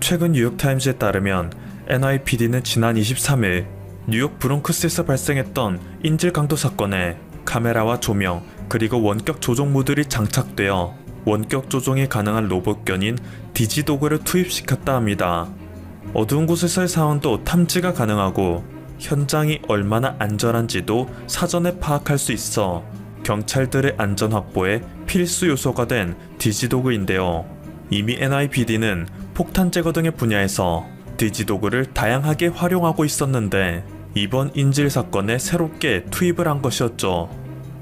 최근 뉴욕타임즈에 따르면 NYPD는 지난 23일 뉴욕 브롱크스에서 발생했던 인질 강도 사건에 카메라와 조명 그리고 원격 조종 모듈이 장착되어 원격 조종이 가능한 로봇견인 디지도그를 투입시켰다 합니다. 어두운 곳에서의 상황도 탐지가 가능하고 현장이 얼마나 안전한지도 사전에 파악할 수 있어 경찰들의 안전 확보에 필수 요소가 된 디지도그인데요. 이미 NYPD는 폭탄 제거 등의 분야에서 디지도그를 다양하게 활용하고 있었는데 이번 인질 사건에 새롭게 투입을 한 것이었죠.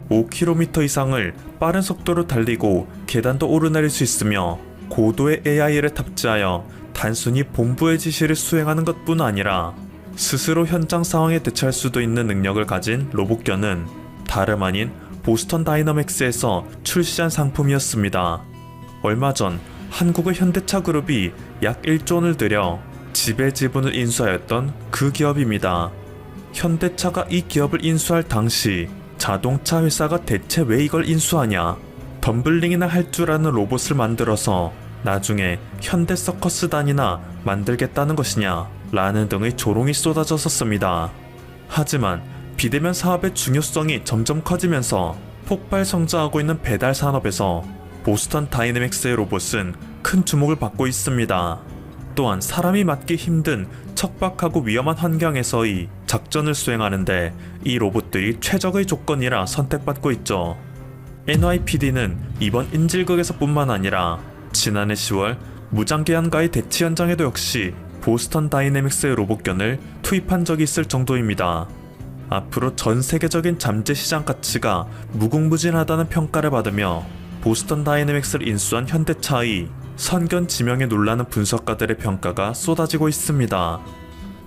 5km 이상을 빠른 속도로 달리고 계단도 오르내릴 수 있으며 고도의 AI를 탑재하여 단순히 본부의 지시를 수행하는 것뿐 아니라 스스로 현장 상황에 대처할 수도 있는 능력을 가진 로봇견은 다름 아닌 보스턴 다이너믹스에서 출시한 상품이었습니다. 얼마 전 한국의 현대차 그룹이 약 1조 원을 들여 지배 지분을 인수하였던 그 기업입니다. 현대차가 이 기업을 인수할 당시 자동차 회사가 대체 왜 이걸 인수하냐, 덤블링이나 할 줄 아는 로봇을 만들어서 나중에 현대 서커스단이나 만들겠다는 것이냐 라는 등의 조롱이 쏟아졌었습니다. 하지만 비대면 사업의 중요성이 점점 커지면서 폭발 성장하고 있는 배달 산업에서 보스턴 다이내믹스의 로봇은 큰 주목을 받고 있습니다. 또한 사람이 맞기 힘든 척박하고 위험한 환경에서의 작전을 수행하는데 이 로봇들이 최적의 조건이라 선택받고 있죠. NYPD는 이번 인질극에서뿐만 아니라 지난해 10월 무장계한과의 대치 현장에도 역시 보스턴 다이내믹스의 로봇견을 투입한 적이 있을 정도입니다. 앞으로 전 세계적인 잠재 시장 가치가 무궁무진하다는 평가를 받으며 보스턴 다이내믹스를 인수한 현대차의 선견 지명에 놀라는 분석가들의 평가가 쏟아지고 있습니다.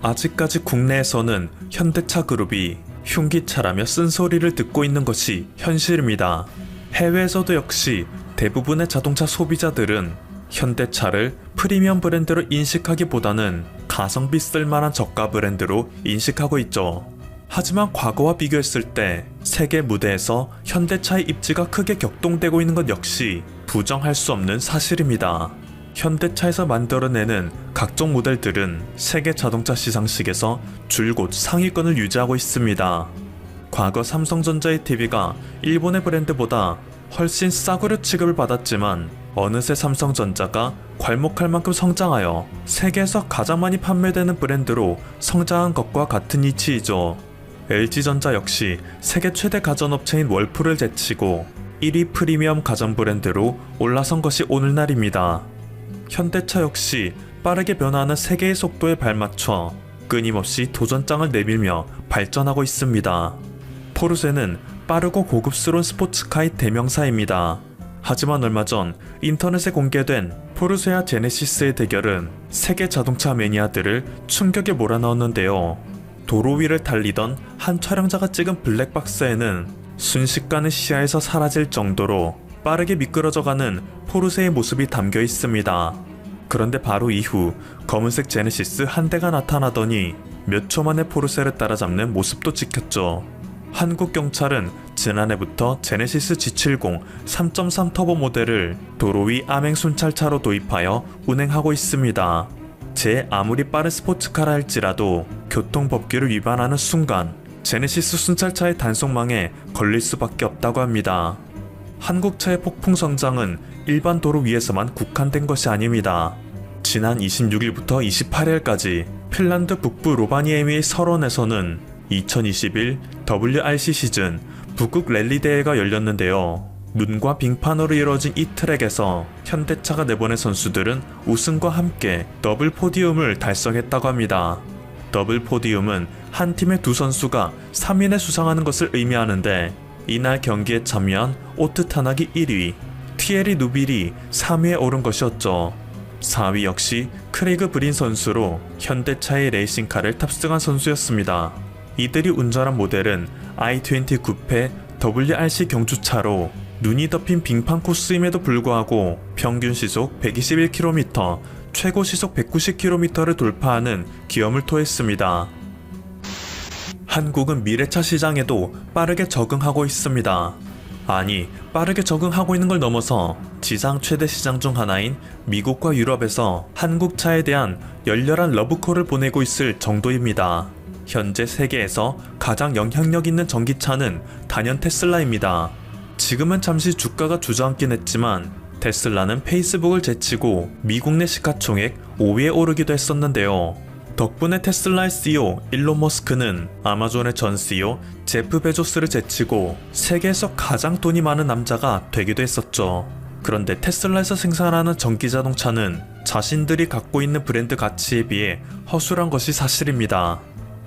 아직까지 국내에서는 현대차 그룹이 흉기차라며 쓴소리를 듣고 있는 것이 현실입니다. 해외에서도 역시 대부분의 자동차 소비자들은 현대차를 프리미엄 브랜드로 인식하기보다는 가성비 쓸만한 저가 브랜드로 인식하고 있죠. 하지만 과거와 비교했을 때 세계 무대에서 현대차의 입지가 크게 격동되고 있는 것 역시 부정할 수 없는 사실입니다. 현대차에서 만들어내는 각종 모델들은 세계 자동차 시상식에서 줄곧 상위권을 유지하고 있습니다. 과거 삼성전자의 TV가 일본의 브랜드보다 훨씬 싸구려 취급을 받았지만 어느새 삼성전자가 괄목할 만큼 성장하여 세계에서 가장 많이 판매되는 브랜드로 성장한 것과 같은 이치이죠. LG전자 역시 세계 최대 가전업체인 월풀을 제치고 1위 프리미엄 가전 브랜드로 올라선 것이 오늘날입니다. 현대차 역시 빠르게 변화하는 세계의 속도에 발맞춰 끊임없이 도전장을 내밀며 발전하고 있습니다. 포르쉐는 빠르고 고급스러운 스포츠카의 대명사입니다. 하지만 얼마 전 인터넷에 공개된 포르쉐와 제네시스의 대결은 세계 자동차 매니아들을 충격에 몰아넣었는데요. 도로 위를 달리던 한 촬영자가 찍은 블랙박스에는 순식간에 시야에서 사라질 정도로 빠르게 미끄러져가는 포르쉐의 모습이 담겨 있습니다. 그런데 바로 이후 검은색 제네시스 한 대가 나타나더니 몇 초 만에 포르쉐를 따라잡는 모습도 찍혔죠. 한국 경찰은 지난해부터 제네시스 G70 3.3 터보 모델을 도로 위 암행 순찰차로 도입하여 운행하고 있습니다. 제 아무리 빠른 스포츠카라 할지라도 교통법규를 위반하는 순간 제네시스 순찰차의 단속망에 걸릴 수밖에 없다고 합니다. 한국차의 폭풍 성장은 일반 도로 위에서만 국한된 것이 아닙니다. 지난 26일부터 28일까지 핀란드 북부 로바니에미의 설원에서는 2021 WRC 시즌 북극 랠리 대회가 열렸는데요. 눈과 빙판으로 이루어진 이 트랙에서 현대차가 내보낸 선수들은 우승과 함께 더블 포디움을 달성했다고 합니다. 더블 포디움은 한 팀의 두 선수가 3인에 수상하는 것을 의미하는데 이날 경기에 참여한 오트 타나기 1위, 티에리 누빌이 3위에 오른 것이었죠. 4위 역시 크레이그 브린 선수로 현대차의 레이싱카를 탑승한 선수였습니다. 이들이 운전한 모델은 i20 쿠페 WRC 경주차로 눈이 덮인 빙판 코스임에도 불구하고 평균 시속 121km, 최고 시속 190km를 돌파하는 기염을 토했습니다. 한국은 미래차 시장에도 빠르게 적응하고 있습니다. 아니, 빠르게 적응하고 있는 걸 넘어서 지상 최대 시장 중 하나인 미국과 유럽에서 한국차에 대한 열렬한 러브콜을 보내고 있을 정도입니다. 현재 세계에서 가장 영향력 있는 전기차는 단연 테슬라입니다. 지금은 잠시 주가가 주저앉긴 했지만 테슬라는 페이스북을 제치고 미국 내 시가총액 5위에 오르기도 했었는데요. 덕분에 테슬라의 CEO 일론 머스크는 아마존의 전 CEO 제프 베조스를 제치고 세계에서 가장 돈이 많은 남자가 되기도 했었죠. 그런데 테슬라에서 생산하는 전기자동차는 자신들이 갖고 있는 브랜드 가치에 비해 허술한 것이 사실입니다.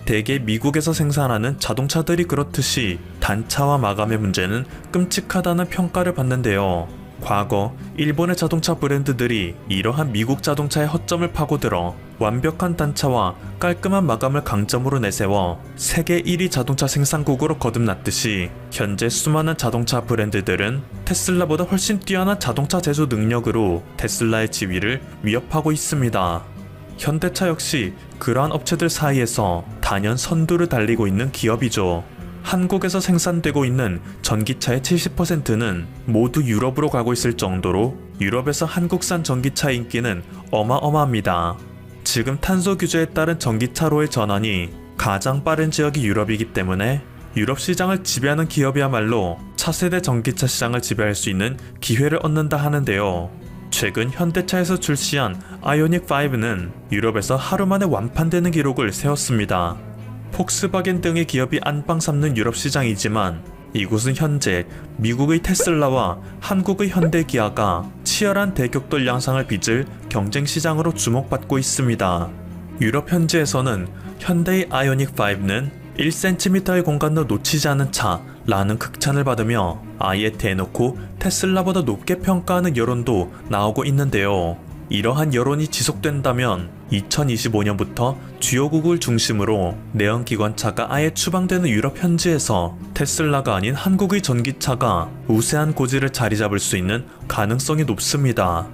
대개 미국에서 생산하는 자동차들이 그렇듯이 단차와 마감의 문제는 끔찍하다는 평가를 받는데요. 과거 일본의 자동차 브랜드들이 이러한 미국 자동차의 허점을 파고들어 완벽한 단차와 깔끔한 마감을 강점으로 내세워 세계 1위 자동차 생산국으로 거듭났듯이 현재 수많은 자동차 브랜드들은 테슬라보다 훨씬 뛰어난 자동차 제조 능력으로 테슬라의 지위를 위협하고 있습니다. 현대차 역시 그러한 업체들 사이에서 단연 선두를 달리고 있는 기업이죠. 한국에서 생산되고 있는 전기차의 70%는 모두 유럽으로 가고 있을 정도로 유럽에서 한국산 전기차의 인기는 어마어마합니다. 지금 탄소 규제에 따른 전기차로의 전환이 가장 빠른 지역이 유럽이기 때문에 유럽 시장을 지배하는 기업이야말로 차세대 전기차 시장을 지배할 수 있는 기회를 얻는다 하는데요. 최근 현대차에서 출시한 아이오닉 5는 유럽에서 하루 만에 완판되는 기록을 세웠습니다. 폭스바겐 등의 기업이 안방 삼는 유럽 시장이지만 이곳은 현재 미국의 테슬라와 한국의 현대기아가 치열한 대격돌 양상을 빚을 경쟁 시장으로 주목받고 있습니다. 유럽 현지에서는 현대의 아이오닉 5는 1cm의 공간도 놓치지 않은 차라는 극찬을 받으며 아예 대놓고 테슬라보다 높게 평가하는 여론도 나오고 있는데요. 이러한 여론이 지속된다면 2025년부터 주요국을 중심으로 내연기관차가 아예 추방되는 유럽 현지에서 테슬라가 아닌 한국의 전기차가 우세한 고지를 자리잡을 수 있는 가능성이 높습니다.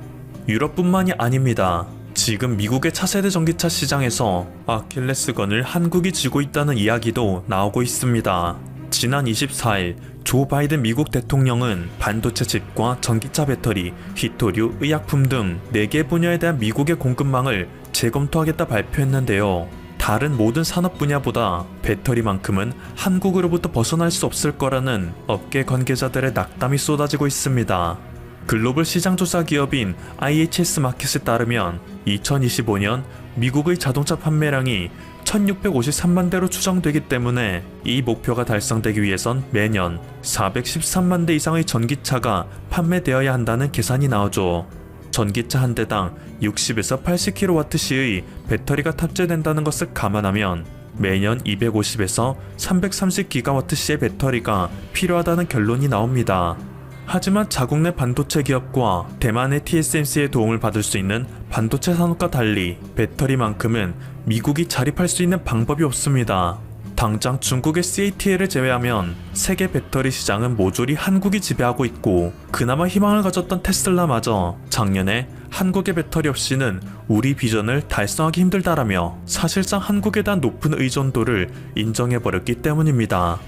유럽뿐만이 아닙니다. 지금 미국의 차세대 전기차 시장에서 아킬레스건을 한국이 쥐고 있다는 이야기도 나오고 있습니다. 지난 24일 조 바이든 미국 대통령은 반도체 칩과 전기차 배터리, 히토류, 의약품 등 4개 분야에 대한 미국의 공급망을 재검토하겠다 발표했는데요. 다른 모든 산업 분야보다 배터리만큼은 한국으로부터 벗어날 수 없을 거라는 업계 관계자들의 낙담이 쏟아지고 있습니다. 글로벌 시장조사 기업인 IHS 마켓에 따르면 2025년 미국의 자동차 판매량이 1653만 대로 추정되기 때문에 이 목표가 달성되기 위해선 매년 413만 대 이상의 전기차가 판매되어야 한다는 계산이 나오죠. 전기차 한 대당 60에서 80kWh의 배터리가 탑재된다는 것을 감안하면 매년 250에서 330GWh의 배터리가 필요하다는 결론이 나옵니다. 하지만 자국 내 반도체 기업과 대만의 TSMC의 도움을 받을 수 있는 반도체 산업과 달리 배터리만큼은 미국이 자립할 수 있는 방법이 없습니다. 당장 중국의 CATL을 제외하면 세계 배터리 시장은 모조리 한국이 지배하고 있고 그나마 희망을 가졌던 테슬라마저 작년에 한국의 배터리 없이는 우리 비전을 달성하기 힘들다라며 사실상 한국에 대한 높은 의존도를 인정해버렸기 때문입니다.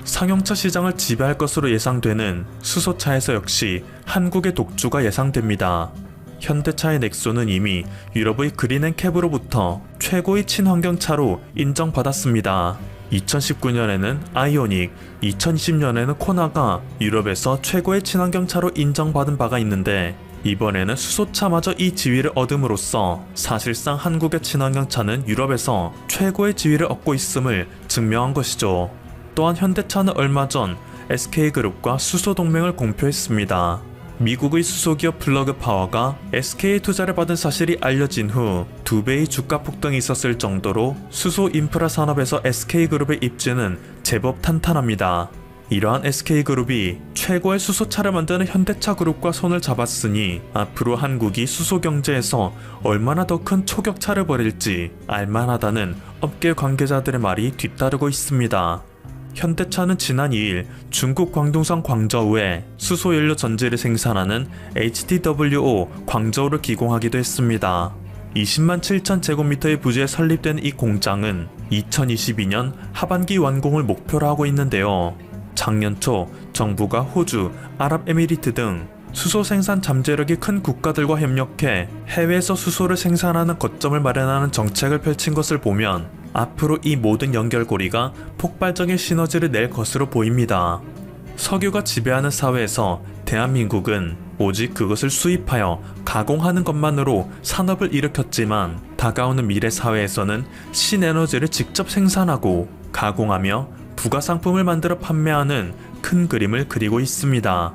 상용차 시장을 지배할 것으로 예상되는 수소차에서 역시 한국의 독주가 예상됩니다. 현대차의 넥소는 이미 유럽의 그린앤캡으로부터 최고의 친환경차로 인정받았습니다. 2019년에는 아이오닉, 2020년에는 코나가 유럽에서 최고의 친환경차로 인정받은 바가 있는데 이번에는 수소차마저 이 지위를 얻음으로써 사실상 한국의 친환경차는 유럽에서 최고의 지위를 얻고 있음을 증명한 것이죠. 또한 현대차는 얼마 전 SK그룹과 수소동맹을 공표했습니다. 미국의 수소기업 플러그파워가 SK의 투자를 받은 사실이 알려진 후 2배의 주가 폭등이 있었을 정도로 수소 인프라 산업에서 SK그룹의 입지는 제법 탄탄합니다. 이러한 SK그룹이 최고의 수소차를 만드는 현대차 그룹과 손을 잡았으니 앞으로 한국이 수소 경제에서 얼마나 더 큰 초격차를 벌일지 알만하다는 업계 관계자들의 말이 뒤따르고 있습니다. 현대차는 지난 2일 중국 광둥성 광저우에 수소연료 전지를 생산하는 HTWO 광저우를 기공하기도 했습니다. 20만 7천 제곱미터의 부지에 설립된 이 공장은 2022년 하반기 완공을 목표로 하고 있는데요. 작년 초 정부가 호주, 아랍에미리트 등 수소 생산 잠재력이 큰 국가들과 협력해 해외에서 수소를 생산하는 거점을 마련하는 정책을 펼친 것을 보면 앞으로 이 모든 연결고리가 폭발적인 시너지를 낼 것으로 보입니다. 석유가 지배하는 사회에서 대한민국은 오직 그것을 수입하여 가공하는 것만으로 산업을 일으켰지만 다가오는 미래 사회에서는 신에너지를 직접 생산하고 가공하며 부가상품을 만들어 판매하는 큰 그림을 그리고 있습니다.